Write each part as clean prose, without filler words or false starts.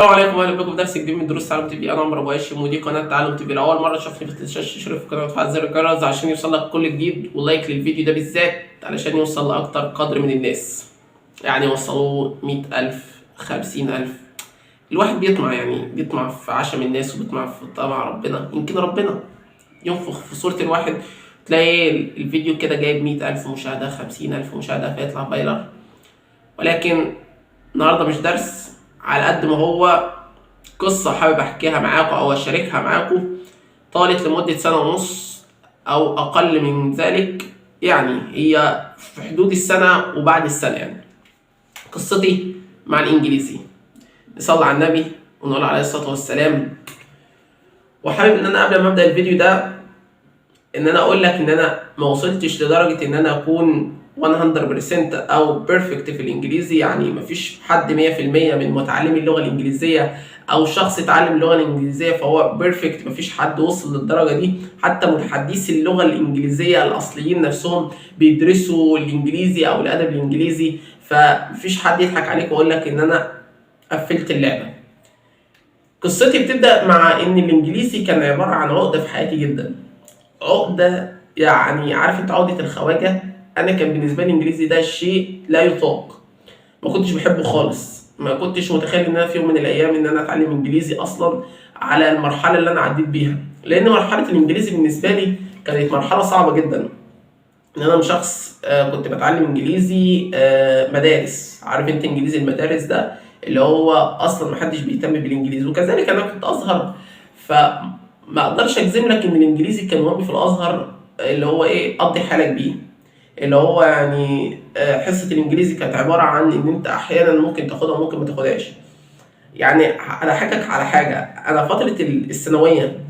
السلام عليكم واهلا بكم في درس جديد من دروس تعلم تي في. انا عمرو ابو هاشم ودي قناه تعلم تي في. لو اول مره تشوفني في الشاشه اشترك في القناه وتفعل زر الجرس عشان يوصلك كل جديد، ولايك للفيديو ده بالذات علشان يوصل لاكتر قدر من الناس. يعني وصلوا 100,000 50,000. الواحد بيطمع، يعني بيطمع في عشم الناس وبيطمع في طمع ربنا. يمكن ربنا ينفخ في صورة الواحد تلاقي الفيديو كده جايب 100,000 مشاهدة 50,000 مشاهدة فيطلع فايلر. ولكن النهارده مش درس على قد ما هو قصة حابب أحكيها معاكم أو أشاركها معاكم. طالت لمدة سنة ونص أو أقل من ذلك، يعني هي في حدود السنة وبعد السنة. يعني قصتي مع الإنجليزي. نصلي على النبي ونقول عليه الصلاة والسلام. وحابب إن أنا قبل ما أبدأ الفيديو ده إن أنا أقول لك إن أنا ما وصلتش لدرجة إن أنا أكون 100% أو بيرفكت في الإنجليزي. يعني مفيش حد 100% من متعلمي اللغة الإنجليزية أو شخص اتعلم اللغة الإنجليزية فهو بيرفكت. مفيش حد وصل للدرجة دي. حتى متحدثي اللغة الإنجليزية الأصليين نفسهم بيدرسوا الإنجليزي أو الأدب الإنجليزي، فمفيش حد يضحك عليك ويقول لك إن أنا قفلت اللعبة. قصتي بتبدأ مع إن الإنجليزي كان عبارة عن عقدة في حياتي جدا. عقدة، يعني عارف انت عقدة الخواجة. انا كان بالنسبة لي الانجليزي ده شيء لا يطاق. ما كنتش بحبه خالص. ما كنتش متخيل ان انا في يوم من الايام ان انا اتعلم انجليزي اصلا على المرحلة اللي انا عديت بيها. لان مرحلة الانجليزي بالنسبة لي كانت مرحلة صعبة جدا. ان انا شخص كنت بتعلم انجليزي مدارس. عارف انت انجليزي المدارس ده اللي هو اصلا محدش بيهتم بالانجليزي. وكذلك انا كنت ازهر، فما اقدرش اجزم لك ان الانجليزي كان مهم في الازهر اللي هو ايه اقضي حالك بيه. اللي هو يعني حصه الانجليزي كانت عباره عن ان انت احيانا ممكن تاخدها وممكن ما تاخدهاش. يعني اضحكك على حاجه، انا فتره الثانويه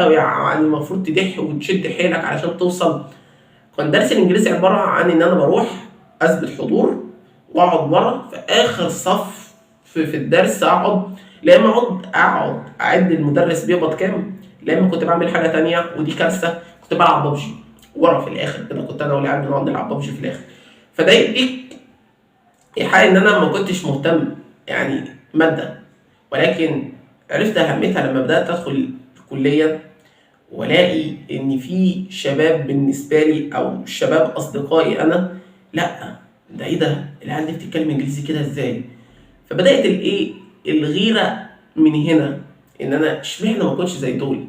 يعني المفروض تدح وتشد حيلك علشان توصل. كان درس الانجليزي عباره عن ان انا بروح اثبت حضور واقعد ورا في اخر صف في الدرس. اقعد لا اما اقعد اعد المدرس بيقبض كام، لا اما كنت بعمل حاجه تانية ودي كارثه. كنت بلعب ببجي ورا في الاخر كده. كنت انا والعيال بنقعد نلعب ببجي في الاخر. فده يديك ايحاء ان انا ما كنتش مهتم يعني ماده. ولكن عرفت اهميتها لما بدات ادخل الكليه والاقي ان في شباب بالنسبه لي او شباب اصدقائي انا، لا ده ايه ده، العيال دي بتتكلم انجليزي كده ازاي؟ فبدات الايه الغيره من هنا. ان انا اشمعنى ما اكونش زي دول؟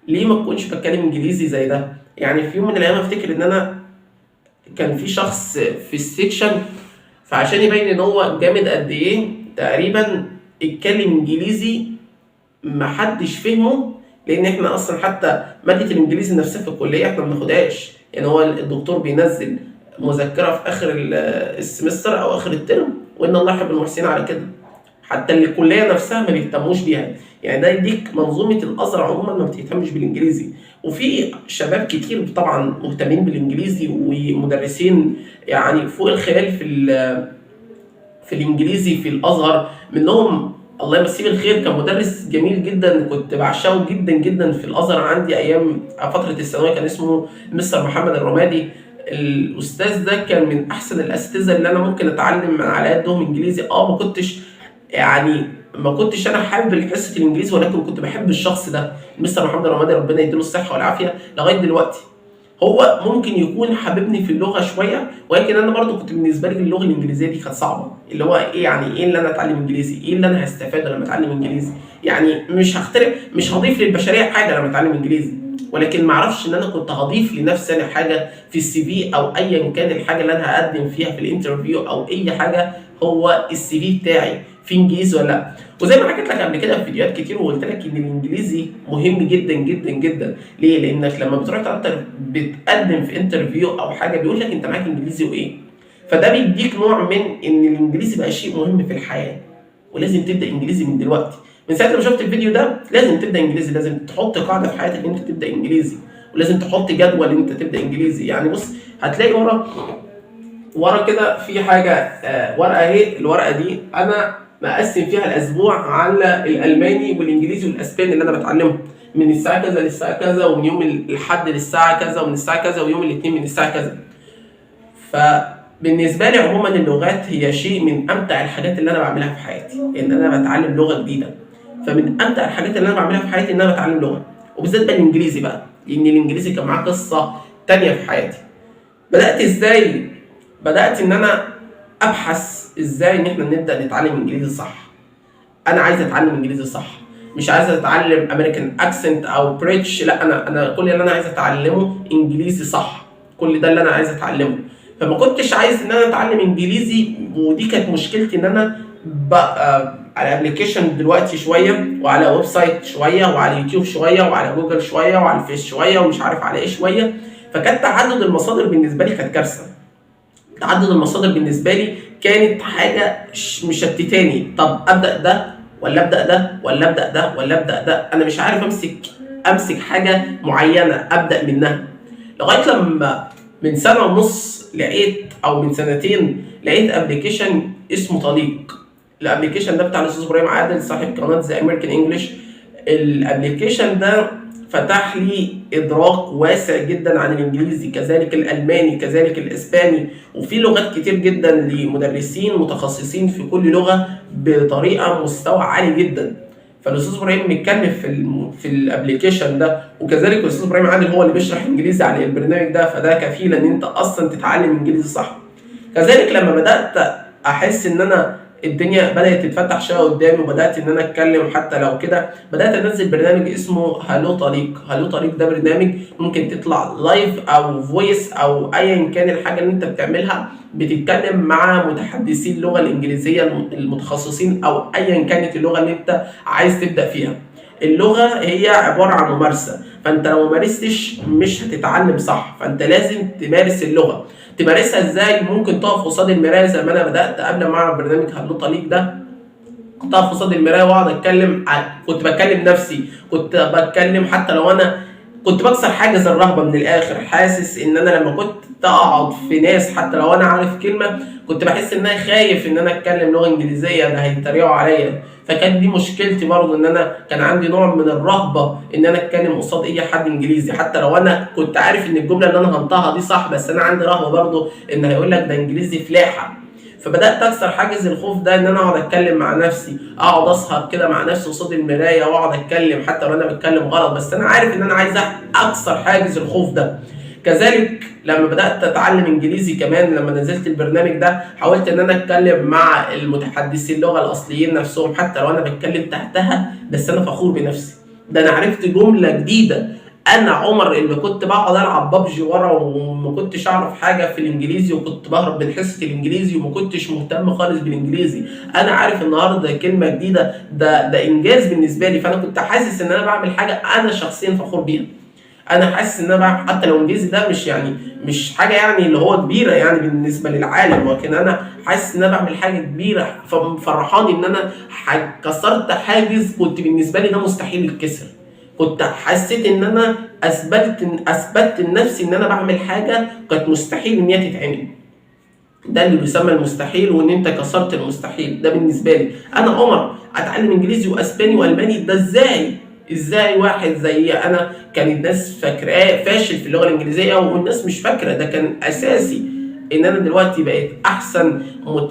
ليه ما اكونش بتكلم انجليزي زي ده؟ يعني في يوم من الايام افتكر ان انا كان في شخص في السكشن، فعشان يبين ان هو جامد قد ايه تقريبا اتكلم انجليزي محدش فهمه. لان احنا اصلا حتى ماده الانجليزي نفسها في الكليه احنا ما بناخدهاش. يعني هو الدكتور بينزل مذكره في اخر السمستر او اخر الترم، وان الله يحب المحسنين على كده. حتى الكليه نفسها ما بيهتموش بيها. يعني ده يديك منظومه الازهر عموما ما بتهتمش بالانجليزي. وفي شباب كتير طبعا مهتمين بالانجليزي ومدرسين يعني فوق الخيال في الانجليزي في الازهر. منهم الله يمسيه بالخير كان مدرس جميل جدا كنت بعشقه جدا جدا في الازهر عندي ايام فتره الثانويه. كان اسمه مستر محمد الرمادي. الاستاذ ده كان من احسن الاساتذه اللي انا ممكن اتعلم من على يدهم انجليزي. ما كنتش يعني ما كنتش انا حابب حصه الانجليزي، ولكن كنت بحب الشخص ده مستر محمد الرمادي ربنا يديله الصحه والعافيه لغايه دلوقتي. هو ممكن يكون حاببني في اللغه شويه، ولكن انا برضو كنت بالنسبه لي اللغه الانجليزيه دي كانت صعبه. اللي هو ايه يعني ايه اللي انا اتعلم انجليزي؟ ايه اللي انا هستفاده لما اتعلم انجليزي؟ يعني مش هخترع، مش هضيف للبشريه حاجه لما اتعلم انجليزي. ولكن ما اعرفش ان انا كنت هضيف لنفسي انا حاجه في السي في او ايا كان الحاجه اللي انا هقدم فيها في الانترفيو او اي حاجه. هو السي في بتاعي في انجليزي ولا لا؟ وزي ما حكيت لك قبل كده في فيديوهات كتير وقلت لك ان الانجليزي مهم جدا جدا جدا. ليه؟ لانك لما بتروح بتقدم في انترفيو او حاجه بيقول لك انت معاك انجليزي وايه. فده بيديك نوع من ان الانجليزي بقى شيء مهم في الحياه، ولازم تبدا انجليزي من دلوقتي. من ساعه ما شفت الفيديو ده لازم تبدا انجليزي. لازم تحط قاعده في حياتك ان انت تبدا انجليزي، ولازم تحط جدول ان انت تبدا انجليزي. يعني بص هتلاقي ورا كده في حاجه ورقه اهي. الورقه دي انا مقسم فيها الاسبوع على الالماني والانجليزي والاسباني اللي انا بتعلمهم من الساعه كذا للساعه كذا، ومن يوم الاحد للساعه كذا، ومن الساعه كذا، ويوم الاثنين من الساعه كذا. بالنسبه لي عموما اللغات هي شيء من امتع الحاجات اللي انا بعملها في حياتي، ان انا بتعلم لغه جديده. فمن امتع الحاجات اللي انا بعملها في حياتي ان انا بتعلم لغه، وبالذات بقى الانجليزي بقى، لان الانجليزي كان معاه قصه تانية في حياتي. بدات ازاي؟ بدات ان انا ابحث ازاي ان احنا نبدا نتعلم انجليزي صح. انا عايز اتعلم انجليزي صح، مش عايز اتعلم امريكان اكسنت او بريتش، لا انا كل اللي انا عايز اتعلمه انجليزي صح. كل ده اللي انا عايز اتعلمه. فما كنتش عايز ان انا اتعلم انجليزي، ودي كانت مشكلتي، ان انا بقى على ابلكيشن دلوقتي شويه، وعلى ويب سايت شويه، وعلى يوتيوب شويه، وعلى جوجل شويه، وعلى الفيس شويه، ومش عارف على ايه شويه. فكانت تعدد المصادر بالنسبه لي كانت كارثه. تعدد المصادر بالنسبه لي كانت حاجه مشتتاني. طب ابدا ده ولا ابدا ده ولا ابدا ده ولا ابدا ده؟ انا مش عارف امسك حاجه معينه ابدا منها. لغايه لما من سنه ونص لقيت، او من سنتين لقيت ابلكيشن اسمه طليق. الابلكيشن ده بتاع الاستاذ ابراهيم عادل صاحب قناه ذا امريكان انجلش. الابلكيشن ده فتح لي ادراك واسع جدا عن الانجليزي، كذلك الالماني، كذلك الاسباني، وفي لغات كتير جدا لمدرسين متخصصين في كل لغه بطريقه مستوى عالي جدا. فالاستاذ ابراهيم متكلم في الابلكيشن ده، وكذلك الاستاذ ابراهيم عادل هو اللي بيشرح انجليزي على البرنامج ده، فده كفيل ان انت اصلا تتعلم انجليزي صح. كذلك لما بدات احس ان انا الدنيا بدات تتفتح شويه قدامي، وبدات ان انا اتكلم حتى لو كده، بدات انزل برنامج اسمه هالو طريق. هالو طريق ده برنامج ممكن تطلع لايف او فويس او ايا كان الحاجه اللي انت بتعملها، بتتكلم مع متحدثي اللغه الانجليزيه المتخصصين، او ايا كانت اللغه اللي انت عايز تبدا فيها. اللغه هي عباره عن ممارسه، فانت لو مارستش مش هتتعلم صح، فانت لازم تمارس اللغه. تمارسها ازاي؟ ممكن تقف قصاد المرايه زي ما انا بدات قبل ما اعرف برنامج هالو طليق ده. كنت اقف قصاد المرايه واقعد اتكلم، كنت بتكلم نفسي، كنت بتكلم حتى لو انا كنت بكسر حاجز الرهبه من الاخر. حاسس ان انا لما كنت اقعد في ناس حتى لو انا عارف كلمه، كنت بحس ان انا خايف ان انا اتكلم لغه انجليزيه، ده هيتريقوا عليا. فكانت دي مشكلتي برضه، ان انا كان عندي نوع من الرهبه ان انا اتكلم قصاد اي حد انجليزي، حتى لو انا كنت عارف ان الجمله اللي انا هنطقها دي صح، بس انا عندي رهبه برضه ان هيقول لك ده انجليزي فلاحه. فبدات اكسر حاجز الخوف ده، ان انا اقعد اتكلم مع نفسي، اقعد اسهر كده مع نفسي قصاد المرايه واقعد اتكلم حتى لو انا بتكلم غلط، بس انا عارف ان انا عايز اكسر حاجز الخوف ده. كذلك لما بدات اتعلم انجليزي كمان، لما نزلت البرنامج ده حاولت ان انا اتكلم مع المتحدثين اللغه الاصليين نفسهم، حتى لو انا بتكلم تحتها بس انا فخور بنفسي. ده انا عرفت جمله جديده. انا عمر اللي كنت بقعد العب ببجي ورا وما كنتش اعرف حاجه في الانجليزي، وكنت بهرب من حصه الانجليزي وما كنتش مهتم خالص بالانجليزي، انا عارف النهارده كلمه جديده. ده انجاز بالنسبه لي. فانا كنت حاسس ان انا بعمل حاجه انا شخصيا فخور بيها. انا حاسس ان انا بعمل، حتى لو انجليزي ده مش حاجه يعني اللي هو كبيره يعني بالنسبه للعالم، ولكن انا حاسس ان انا بعمل حاجه كبيره، فمفرحاني ان انا كسرت حاجز كنت بالنسبه لي ده مستحيل يتكسر. كنت حسيت ان انا اثبتت لنفسي ان انا بعمل حاجه كانت مستحيل ان هي تتعمل. ده اللي بيسمى المستحيل، وان انت كسرت المستحيل. ده بالنسبه لي انا عمر اتعلم انجليزي واسباني والماني، ده ازاي واحد زي انا كان الناس فاكراه فاشل في اللغه الانجليزيه، والناس مش فاكره ده كان اساسي. ان انا دلوقتي بقيت احسن،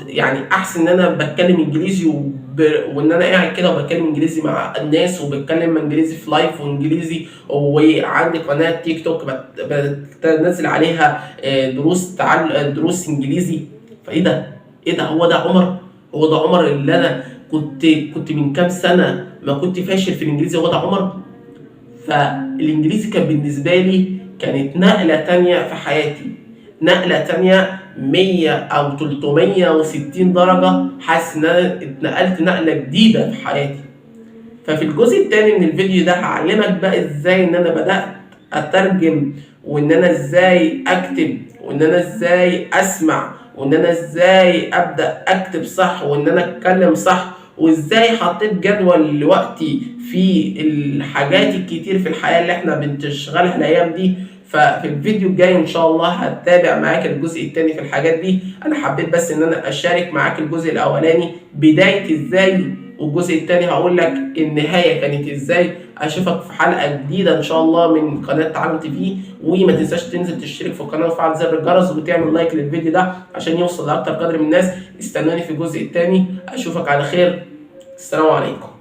يعني احسن ان انا بتكلم انجليزي وان انا قاعد كده وبتكلم انجليزي مع الناس، وبتكلم انجليزي في لايف وانجليزي، وعندي قناه تيك توك بنزل عليها دروس انجليزي. فايه ده؟ ايه ده؟ هو ده عمر؟ هو ده عمر اللي انا كنت من كام سنه ما كنت فاشل في الانجليزي؟ هو ده عمر؟ فالانجليزي كان بالنسبه لي كانت نقله تانية في حياتي، نقله تانية 100 او 360 درجه. حاسس ان انا اتنقلت نقله جديده في حياتي. ففي الجزء الثاني من الفيديو ده هعلمك بقى ازاي ان انا بدات اترجم، وان انا ازاي اكتب، وان انا ازاي اسمع، وان انا ازاي ابدا اكتب صح، وان انا اتكلم صح، وازاي حطيت جدول لوقتي في الحاجات الكتير في الحياه اللي احنا بنشتغلها الايام دي. ففي الفيديو الجاي ان شاء الله هتابع معاك الجزء الثاني في الحاجات دي. انا حبيت بس ان انا اشارك معاك الجزء الاولاني، بدايه ازاي والجزء التاني هقول لك النهايه كانت ازاي. اشوفك في حلقه جديده ان شاء الله من قناه تعلم تي في، وما تنساش تنزل تشترك في القناه وتفعل زر الجرس وتعمل لايك للفيديو ده عشان يوصل لاكتر قدر من الناس. استنوني في الجزء التاني، اشوفك على خير. السلام عليكم.